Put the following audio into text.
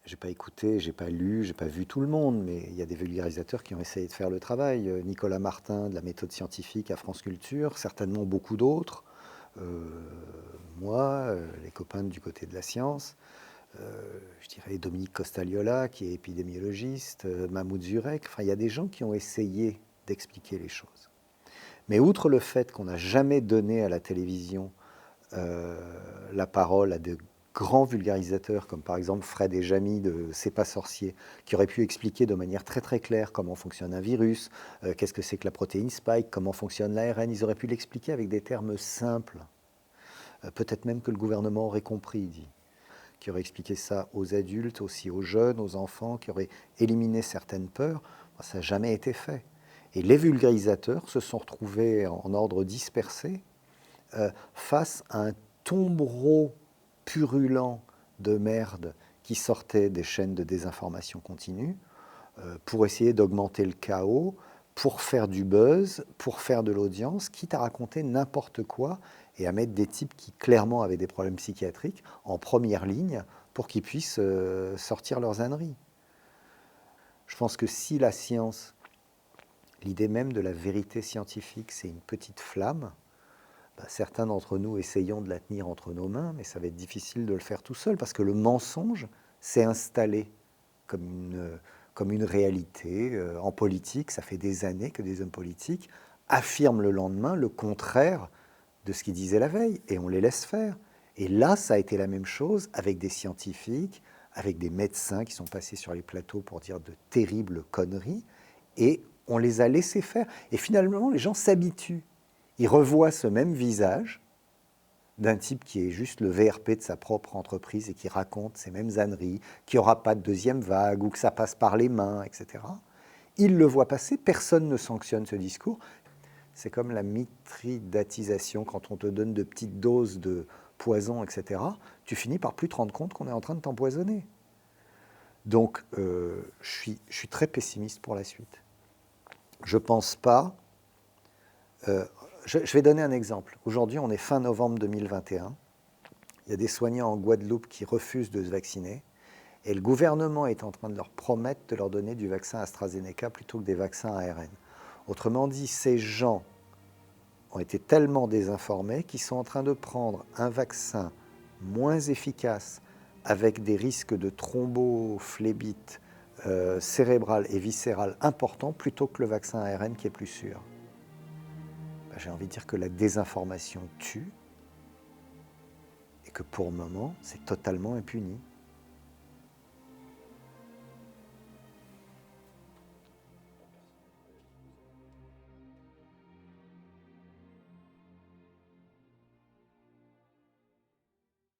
j'ai pas écouté, j'ai pas lu, j'ai pas vu tout le monde, mais il y a des vulgarisateurs qui ont essayé de faire le travail. Nicolas Martin de la méthode scientifique à France Culture, certainement beaucoup d'autres. Euh, Moi, les copains du côté de la science, je dirais Dominique Costagnola qui est épidémiologiste, Mahmoud Zurek. Enfin, il y a des gens qui ont essayé d'expliquer les choses. Mais outre le fait qu'on n'a jamais donné à la télévision euh, la parole à de grands vulgarisateurs, comme par exemple Fred et Jamy de C'est pas sorcier, qui auraient pu expliquer de manière très très claire comment fonctionne un virus, qu'est-ce que c'est que la protéine spike, comment fonctionne l'ARN. Ils auraient pu l'expliquer avec des termes simples. Peut-être même que le gouvernement aurait compris, dit, qui aurait expliqué ça aux adultes, aussi aux jeunes, aux enfants, qui aurait éliminé certaines peurs. Ça n'a jamais été fait. Et les vulgarisateurs se sont retrouvés en ordre dispersé face à un tombereau purulent de merde qui sortait des chaînes de désinformation continue pour essayer d'augmenter le chaos, pour faire du buzz, pour faire de l'audience, quitte à raconter n'importe quoi et à mettre des types qui clairement avaient des problèmes psychiatriques en première ligne pour qu'ils puissent sortir leurs âneries. Je pense que si la science, l'idée même de la vérité scientifique, c'est une petite flamme, bah, certains d'entre nous essayons de la tenir entre nos mains, mais ça va être difficile de le faire tout seul parce que le mensonge s'est installé comme comme une réalité. En politique, ça fait des années que des hommes politiques affirment le lendemain le contraire de ce qu'ils disaient la veille, et on les laisse faire. Et là, ça a été la même chose avec des scientifiques, avec des médecins qui sont passés sur les plateaux pour dire de terribles conneries, et on les a laissés faire. Et finalement, les gens s'habituent. Ils revoient ce même visage d'un type qui est juste le VRP de sa propre entreprise et qui raconte ces mêmes âneries, qu'il n'y aura pas de deuxième vague ou que ça passe par les mains, etc. Ils le voient passer, personne ne sanctionne ce discours. C'est comme la mitridatisation, quand on te donne de petites doses de poison, etc. Tu finis par plus te rendre compte qu'on est en train de t'empoisonner. Donc, je suis très pessimiste pour la suite. Je pense pas. euh, je vais donner un exemple. Aujourd'hui, on est fin novembre 2021. Il y a des soignants en Guadeloupe qui refusent de se vacciner. Et le gouvernement est en train de leur promettre de leur donner du vaccin AstraZeneca plutôt que des vaccins ARN. Autrement dit, ces gens ont été tellement désinformés qu'ils sont en train de prendre un vaccin moins efficace avec des risques de thrombophlébite cérébrale et viscérale importants plutôt que le vaccin ARN qui est plus sûr. Ben, j'ai envie de dire que la désinformation tue et que pour le moment, c'est totalement impuni.